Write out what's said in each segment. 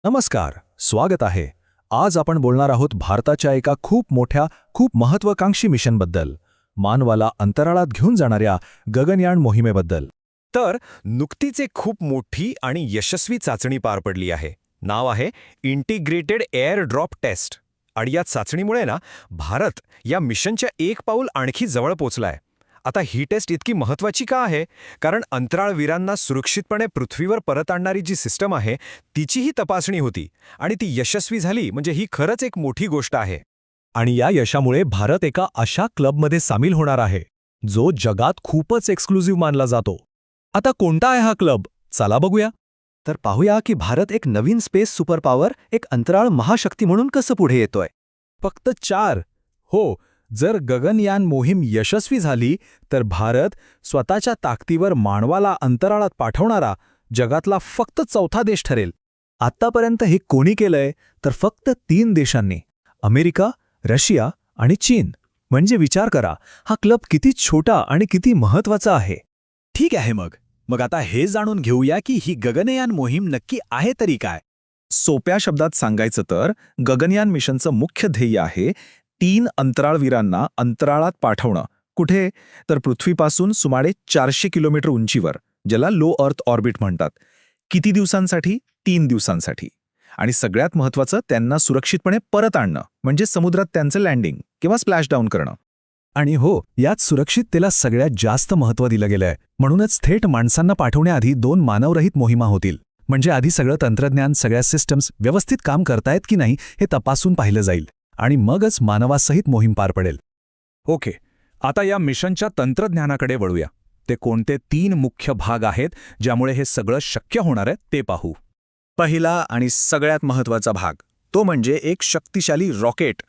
नमस्कार, स्वागत आहे. आज आपण बोलणार आहोत भारताच्या एका खूप मोठ्या, खूप महत्त्वाकांक्षी मिशनबद्दल, मानवाला अंतराळात घेऊन जाणाऱ्या गगनयान मोहिमेबद्दल. तर नुकतीच एक खूप मोठी आणि यशस्वी चाचणी पार पडली आहे. नाव आहे इंटिग्रेटेड एअर ड्रॉप टेस्ट. आणि या चाचणीमुळे भारत या मिशनच्या एक पाऊल आणखी जवळ पोचलाय. आता ही टेस्ट इतकी महत्त्वाची का आहे? कारण अंतराळवीरांना सुरक्षितपणे पृथ्वीवर परत आणणारी जी सिस्टम आहे तिचीही तपासणी होती आणि ती यशस्वी झाली म्हणजे ही खरंच एक मोठी गोष्ट आहे. आणि या यशामुळे भारत एका अशा क्लबमध्ये सामील होणार आहे, जो जगात खूपच एक्सक्लुझिव्ह मानला जातो. आता कोणता आहे हा क्लब? चला बघूया. तर पाहूया की भारत एक नवीन स्पेस सुपरपॉवर, एक अंतराळ महाशक्ती म्हणून कसं पुढे येतोय. फक्त 4. हो, जर गगनयान मोहीम यशस्वी झाली तर भारत स्वतःच्या ताकदीवर मानवाला अंतराळात पाठवणारा जगातला फक्त 4था देश ठरेल. आत्तापर्यंत हे कोणी केलंय? तर फक्त 3 देशांनी, अमेरिका, रशिया आणि चीन. म्हणजे विचार करा, हा क्लब किती छोटा आणि किती महत्वाचा आहे. ठीक आहे मग आता हे जाणून घेऊया की ही गगनयान मोहीम नक्की आहे तरी काय. सोप्या शब्दात सांगायचं तर गगनयान मिशनचं मुख्य ध्येय आहे 3 अंतराळवीरांना अंतराळात पाठवणं. कुठे? तर पृथ्वीपासून सुमारे 400 किलोमीटर उंचीवर, ज्याला लो अर्थ ऑर्बिट म्हणतात. किती दिवसांसाठी? 3 दिवसांसाठी. आणि सगळ्यात महत्त्वाचं, त्यांना सुरक्षितपणे परत आणणं, म्हणजे समुद्रात त्यांचं लँडिंग किंवा स्प्लॅशडाऊन करणं. आणि हो, यात सुरक्षिततेला सगळ्यात जास्त महत्त्व दिलं गेलंय. म्हणूनच थेट माणसांना पाठवण्याआधी 2 मानवरहित मोहिमा होतील. म्हणजे आधी सगळं तंत्रज्ञान, सगळ्या सिस्टम्स व्यवस्थित काम करतायत की नाही हे तपासून पाहिलं जाईल आणि मगच मानवासहित मोहीम पार पडेल. ओके, आता या मिशनच्या तंत्रज्ञानाकडे वळूया. ते कोणते 3 मुख्य भाग आहेत ज्यामुळे हे सगळं शक्य होणार आहे ते पाहू. पहिला आणि सगळ्यात महत्वाचा भाग तो म्हणजे एक शक्तिशाली रॉकेट.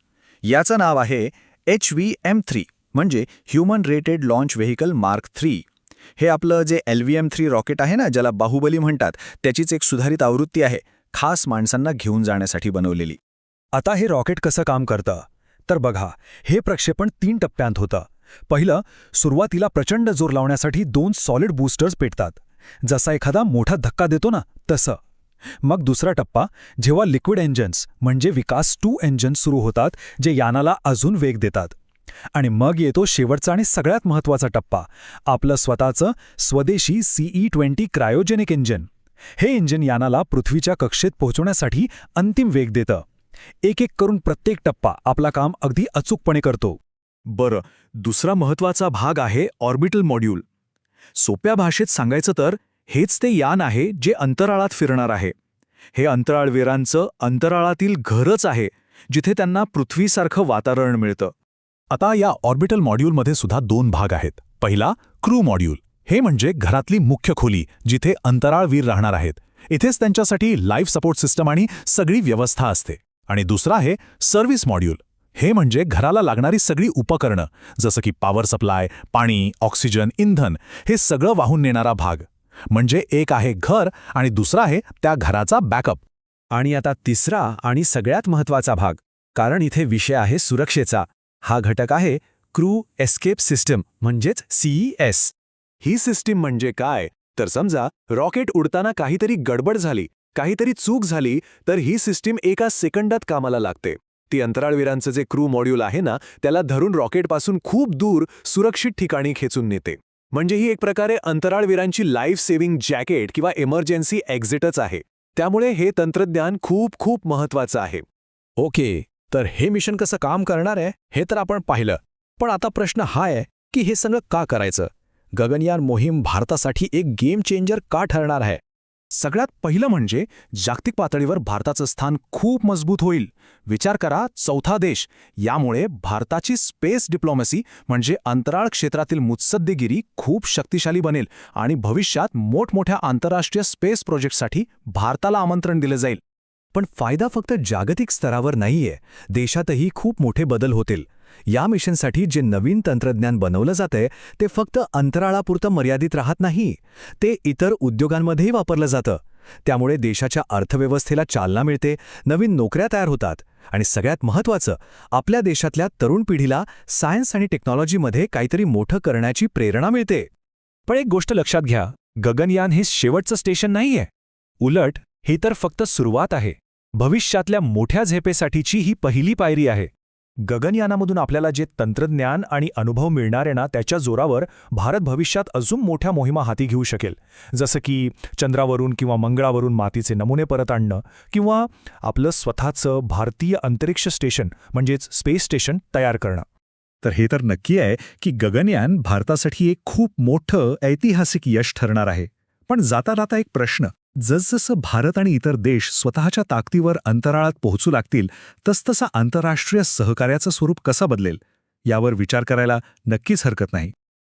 याचं नाव आहे HVM3, म्हणजे human rated launch vehicle mark 3. हे आपलं जे LVM3 रॉकेट आहे ना, ज्याला बाहुबली म्हणतात, त्याचीच एक सुधारित आवृत्ती आहे, खास माणसांना घेऊन जाण्यासाठी बनवलेली. आता हे रॉकेट कसं काम करतं? तर बघा, हे प्रक्षेपण 3 टप्प्यांत होतं. पहिलं, सुरुवातीला प्रचंड जोर लावण्यासाठी 2 सॉलिड बूस्टर्स पेटतात, जसा एखादा मोठा धक्का देतो ना तसं. मग दुसरा टप्पा, जेव्हा लिक्विड इंजिन्स म्हणजे विकास 2 इंजिन्स सुरू होतात, जे यानाला अजून वेग देतात. आणि मग येतो शेवटचा आणि सगळ्यात महत्त्वाचा टप्पा, आपलं स्वतःचं स्वदेशी CE-20 क्रायोजेनिक इंजिन. हे इंजिन यानाला पृथ्वीच्या कक्षेत पोहोचवण्यासाठी अंतिम वेग देतं. एक करून प्रत्येक टप्पा आपला काम अगदी अचूकपणे करतो. बरं, दुसरा महत्त्वाचा भाग आहे ऑर्बिटल मॉड्यूल. सोप्या भाषेत सांगायचं तर हेच ते यान आहे जे अंतराळात फिरणार आहे. हे अंतराळवीरांचं अंतराळातील घरच आहे, जिथे त्यांना पृथ्वीसारखं वातावरण मिळतं. आता या ऑर्बिटल मॉड्यूलमध्ये सुद्धा 2 भाग आहेत. पहिला, क्रू मॉड्यूल. हे म्हणजे घरातली मुख्य खोली, जिथे अंतराळवीर राहणार आहेत. इथेच त्यांच्यासाठी लाईफ सपोर्ट सिस्टम आणि सगळी व्यवस्था असते. आणि दुसरा आहे सर्व्हिस मॉड्यूल. हे म्हणजे घराला लागणारी सगळी उपकरणं, जसं की पॉवर सप्लाय, पाणी, ऑक्सिजन, इंधन, हे सगळं वाहून नेणारा भाग. म्हणजे एक आहे घर आणि दुसरा आहे त्या घराचा बॅकअप. आणि आता तिसरा आणि सगळ्यात महत्वाचा भाग, कारण इथे विषय आहे सुरक्षेचा. हा घटक आहे क्रू एस्केप सिस्टम, म्हणजेच CES. ही सिस्टीम म्हणजे काय? तर समजा रॉकेट उडताना काहीतरी गडबड झाली, काहीतरी चूक झाली, तर ही सिस्टीम एका सेकंदात कामाला लागते. ती अंतराळवीरांचं जे क्रू मॉड्यूल आहे ना, त्याला धरून रॉकेटपासून खूप दूर सुरक्षित ठिकाणी खेचून नेते. म्हणजे ही एक प्रकारे अंतराळवीरांची लाईफ सेव्हिंग जॅकेट किंवा इमर्जन्सी एक्झिटच आहे. त्यामुळे हे तंत्रज्ञान खूप खूप महत्त्वाचं आहे. ओके, तर हे मिशन कसं काम करणार आहे हे तर आपण पाहिलं. पण आता प्रश्न हा आहे की हे सगळं का करायचं? गगनयान मोहीम भारतासाठी एक गेम चेंजर का ठरणार आहे? सगळ्यात पहिलं म्हणजे जागतिक पातळीवर भारताचं स्थान खूप मजबूत होईल. विचार करा, 4था देश. यामुळे भारताची स्पेस डिप्लोमसी म्हणजे अंतराळ क्षेत्रातील मुत्सद्देगिरी खूप शक्तिशाली बनेल आणि भविष्यात मोठमोठ्या आंतरराष्ट्रीय स्पेस प्रोजेक्टसाठी भारताला आमंत्रण दिलं जाईल. पण फायदा फक्त जागतिक स्तरावर नाहीये, देशातही खूप मोठे बदल होतील. या मिशनसाठी जे नवीन तंत्रज्ञान बनवलं जातंय ते फक्त अंतराळापुरतं मर्यादित राहत नाही, ते इतर उद्योगांमध्येही वापरलं जातं. त्यामुळे देशाच्या अर्थव्यवस्थेला चालना मिळते, नवीन नोकऱ्या तयार होतात आणि सगळ्यात महत्त्वाचं, आपल्या देशातल्या तरुण पिढीला सायन्स आणि टेक्नॉलॉजीमध्ये काहीतरी मोठं करण्याची प्रेरणा मिळते. पण एक गोष्ट लक्षात घ्या, गगनयान हे शेवटचं स्टेशन नाहीये. उलट हे तर फक्त सुरुवात आहे. भविष्यातल्या मोठ्या झेपेसाठीची ही पहिली पायरी आहे. गगनयानामधून आपल्याला जे तंत्रज्ञान आणि अनुभव मिळणार आहे ना, त्याच्या जोरावर भारत भविष्यात अजून मोठ्या मोहिमा हाती घेऊ शकेल. जसं की चंद्रावरून किंवा मंगळावरून मातीचे नमुने परत आणणं, किंवा आपलं स्वतःचं भारतीय अंतरिक्ष स्टेशन म्हणजेच स्पेस स्टेशन तयार करणं. तर हे तर नक्की आहे की गगनयान भारतासाठी एक खूप मोठं ऐतिहासिक यश ठरणार आहे. पण जाता जाता एक प्रश्न, जसजसं भारत आणि इतर देश स्वतःच्या ताकदीवर अंतराळात पोहोचू लागतील, तसतसा आंतरराष्ट्रीय सहकार्याचं स्वरूप कसं बदलेल, यावर विचार करायला नक्कीच हरकत नाही.